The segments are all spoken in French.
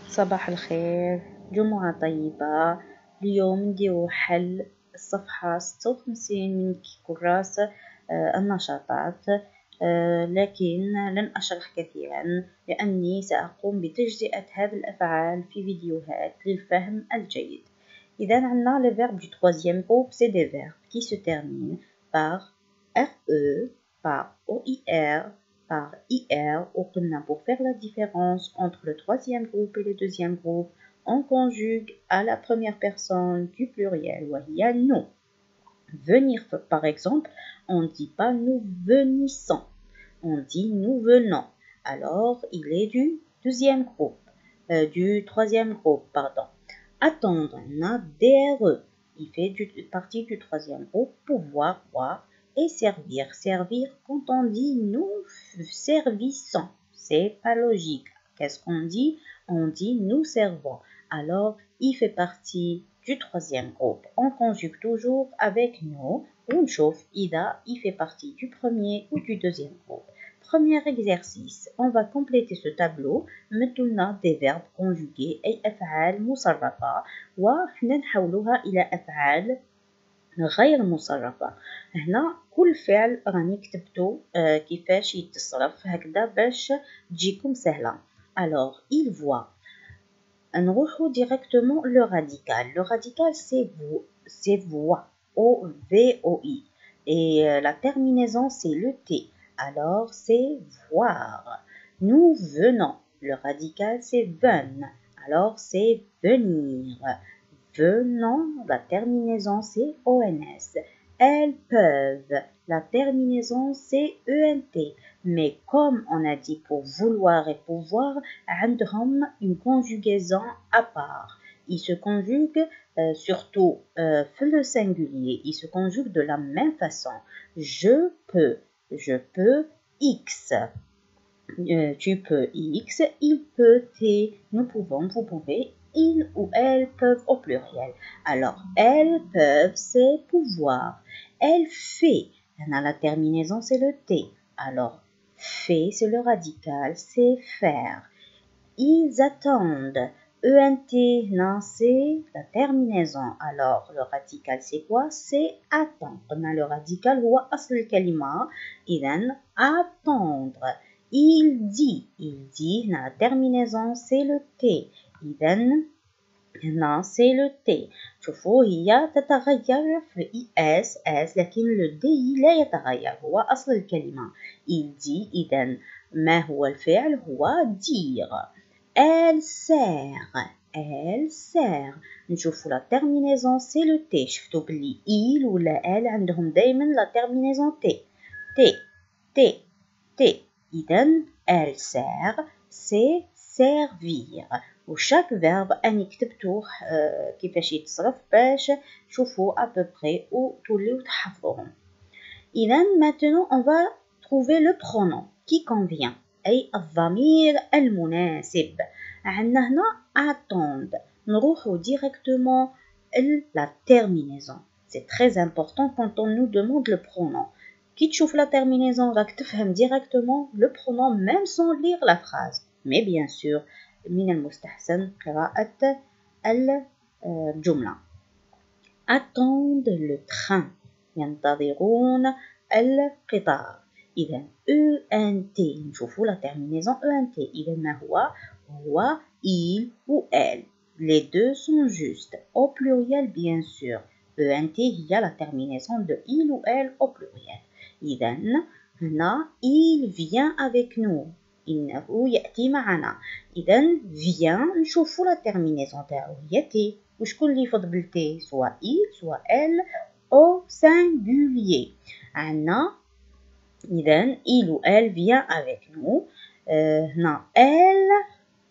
صباح الخير، جمعة طيبة. اليوم نديرو حل الصفحة 56 من كراسة النشاطات. لكن لن أشرح كثيرا لأني سأقوم بتجزئة هذه الأفعال في فيديوهات للفهم الجيد. إذا عندنا le verbe du troisième groupe, c'est des verbes qui se terminent par RE, par OIR, par IR. Pour faire la différence entre le troisième groupe et le deuxième groupe, on conjugue à la première personne du pluriel, وهي nous. Venir, par exemple, on ne dit pas nous venissons, on dit nous venons. Alors, il est du deuxième groupe, du troisième groupe, pardon. Attendre, on a DRE, il fait partie du troisième groupe. Pouvoir, voir. Et servir, servir, quand on dit nous servissons, c'est pas logique. Qu'est-ce qu'on dit? On dit nous servons. Alors, il fait partie du troisième groupe. On conjugue toujours avec nous. On chauffe, Ida, il fait partie du premier ou du deuxième groupe. Premier exercice, on va compléter ce tableau. Maintenant des verbes conjugués أي أفعال مصرفة وحنا نحولوها إلى أفعال غير مصرفة. هنا كل فعل راني كتبتو كيفاش يتصرف هكذا باش تجيكم سهلة. Alors il voit. نروحو directement le radical. Le radical c'est voix, O-V-O-I. Et la terminaison c'est le T. Alors c'est voir. Nous venons. Le radical c'est ven. Alors c'est venir. Venons, la terminaison c'est ONS. Elles peuvent, la terminaison c'est ENT. Mais comme on a dit pour vouloir et pouvoir, عندهم une conjugaison à part. Ils se conjuguent surtout le singulier. Ils se conjuguent de la même façon. Je peux X. Tu peux X, il peut T, nous pouvons, vous pouvez, ils ou elles peuvent au pluriel. Alors, elles peuvent, c'est pouvoir. Elle fait, la terminaison c'est le T. Alors, fait c'est le radical, c'est faire. Ils attendent. ENT, non, c'est la terminaison. Alors, le radical, c'est quoi? C'est attendre. On a le radical, هو أصل الكلمة. إذن, attendre. Il dit, la terminaison, c'est le T. إذن, non, c'est le T. شوفوا هي تتغير في S لكن le D لا يتغير هو أصل الكلمة. Il dit, إذن, ما هو الفعل؟ هو dire. Elle sert. نشوفوا la terminaison c'est le T. شفتوا بلي il ولا elle عندهم دايما la terminaison T. إذن elle sert c'est servir. وشاك verbe أني كتبتوه كيفاش يتصرف باش تشوفوا à peu près وتوليو تحفظوهم. إذن maintenant on va trouver le pronom qui convient. أي الضمير المناسب. عندنا هنا attendre. نروحو directement la terminaison. C'est très important quand on nous demande le pronom. كي تشوف la terminaison راك تفهم directement le pronom même sans lire la phrase. Mais bien sûr من المستحسن قراءة الجملة. Attendre le train. ينتظرون القطار. إذا ENT نشوفوا la terminaison ENT. إذا ما هو il ou elle. Les deux sont justes. Au pluriel bien sûr. ENT هي la terminaison de il ou elle au pluriel. إذا هنا il vient avec nous. إنه يأتي معنا. إذا vient نشوفوا la terminaison تاعو هي T. وشكون اللي يفض بالتي؟ soit il soit elle au singulier. عنا إذن il ou elle vient avec nous. Non, elles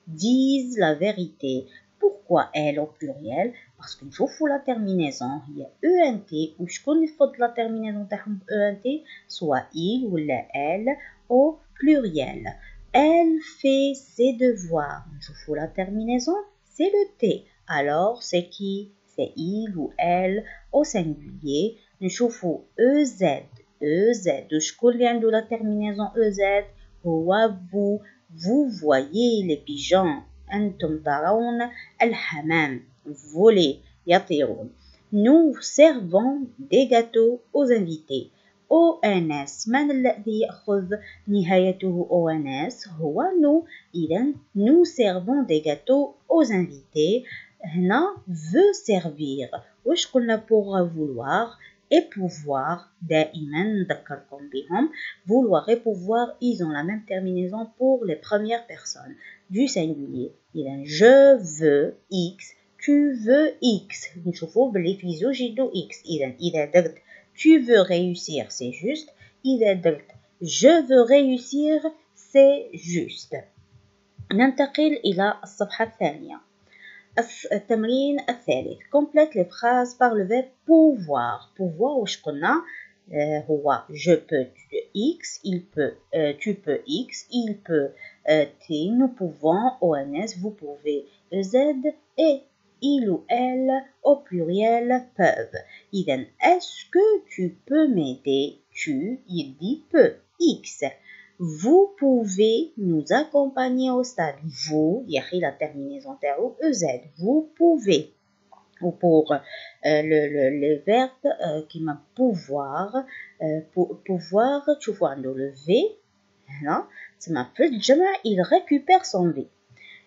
disent la vérité. Pourquoi elle au pluriel? Parce que نشوفوا la terminaison هي ENT وشكون اللي يفض la terminaison تاعهم ENT soit il ولا elle au pluriel. Elle fait ses devoirs. نشوفوا la terminaison c'est le T. Alors c'est qui? C'est il ou elle au singulier. نشوفوا EZ وشكون اللي عنده la terminaison EZ هو vous voyez les pigeons. أنتم ترون الحمام voler يطيرون. Nous servons des gâteaux aux invités. ONS من الذي يأخذ نهايته ONS هو nous. إذن nous servons des gâteaux aux invités. هنا veut servir. واش قلنا pour vouloir et pouvoir دائما نذكركم بهم. Vouloir et pouvoir ils ont la même terminaison pour les premières personnes du singulier. إذن je veux X tu veux X. نشوفوا بلي في زوج يدو X. إذا درت tu veux réussir c'est juste. إذا درت je veux réussir c'est juste. ننتقل إلى الصفحة الثانية. التمرين الثالث. Complète les phrases par le verbe pouvoir. Pouvoir واش قلنا هو je peux X, il peut, tu peux X, il peut T, nous pouvons ONS, vous pouvez Z et il ou elle au pluriel peuvent. إذن est-ce que tu peux m'aider? Tu, il dit peut X. Vous pouvez nous accompagner au stade. Vous, يخي la terminaison تاعو EZ. Vous pouvez. Ou pour le verbe qui m'a pouvoir, pouvoir, tu vois, le V, c'est ma petite jama, il récupère son V.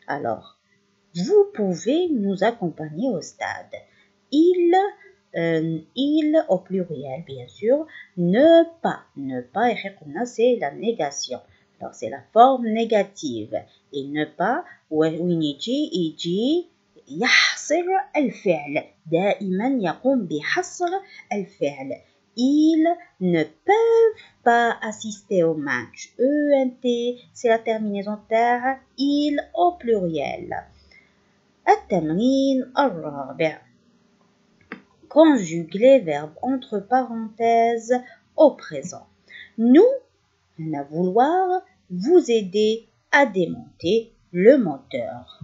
Alors, vous pouvez nous accompagner au stade. Il au pluriel, bien sûr, ne pas, c'est la négation. Alors, c'est la forme négative. Et ne pas, يجي يحصر الفعل. دائما يقوم بحصر الفعل. Ils ne peuvent pas assister au match. ENT, c'est la terminaison تاع il au pluriel. التمرين الرابع. Conjugue les verbes entre parenthèses au présent. Nous, on a vouloir vous aider à démonter le moteur.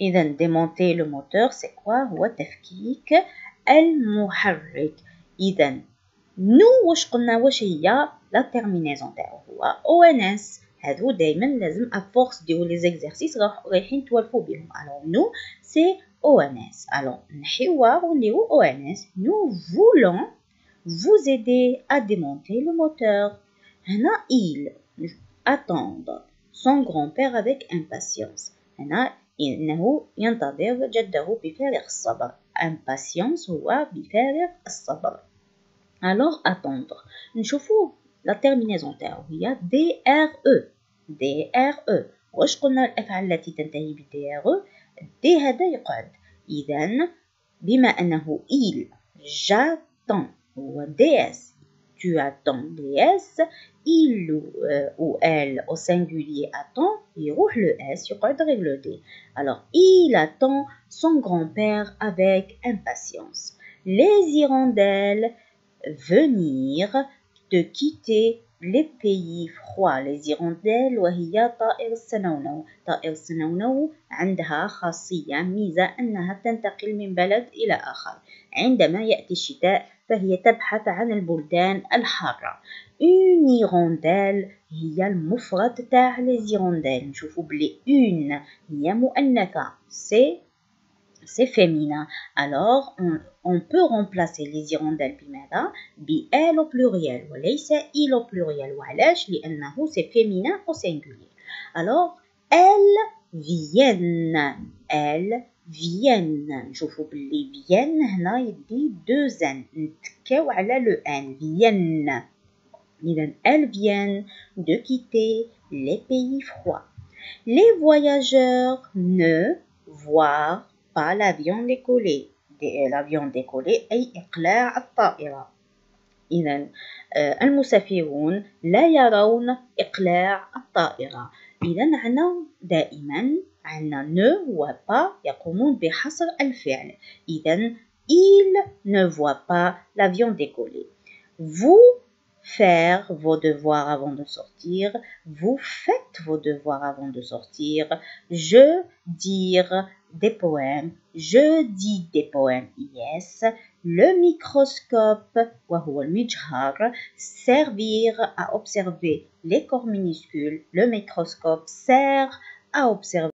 إذا démonter le moteur c'est quoi؟ هو تفكيك المحرك. إذا nous واش قلنا واش هي لا terminaison تاعو هو ONS. هادو دايما لازم à force ديروا les exercices رايحين توالفوا بهم. alors nous c'est ONS. alors نحيوها ونديروا ONS. nous voulons vous aider à démonter le moteur. هنا il attendre son grand-père avec impatience. هنا إنه ينتظر جده بفارغ الصبر. impatience هو بفارغ الصبر. alors attendre. نشوفوا la terminaison تاعو هي DRE. DRE. واش قلنا الأفعال التي تنتهي ب DRE؟ D هذا يقعد. إذن بما أنه il j'attends هو DS. Tu attends DS. il ou elle au singulier attend, يروح le S يقعد غير le D. alors il attend son grand-père avec impatience. les hirondelles venir de quitter les pays froids. les hirondelles وهي طائر السنونو. طائر السنونو عندها خاصية ميزة أنها تنتقل من بلد إلى آخر. عندما يأتي الشتاء فهي تبحث عن البلدان الحارة. une hirondelle هي المفرد تاع les hirondelles. نشوفوا بلي une هي مؤنثة c'est féminin. alors on peut remplacer les hirondelles بماذا؟ بelle au pluriel وليس il au pluriel. وعلاش؟ لأنه c'est féminin au singulier. alors elles viennent. نشوفوا بلي viennent هنا يدي deux n. نتكاو على le n. viennent. إذن elles viennent de quitter les pays froids. les voyageurs ne voient pas l'avion décoller. l'avion décoller أي إقلاع الطائرة. إذن المسافرون لا يرون إقلاع الطائرة. إذن عنا دائما ne voit pas يقومون بحصر الفعل. إذن il ne voit pas l'avion décoller. vous faire vos devoirs avant de sortir. vous faites vos devoirs avant de sortir. je dire des poèmes. je dis des poèmes. yes. le microscope وهو المجهر servir à observer les corps minuscules. le microscope sert à observer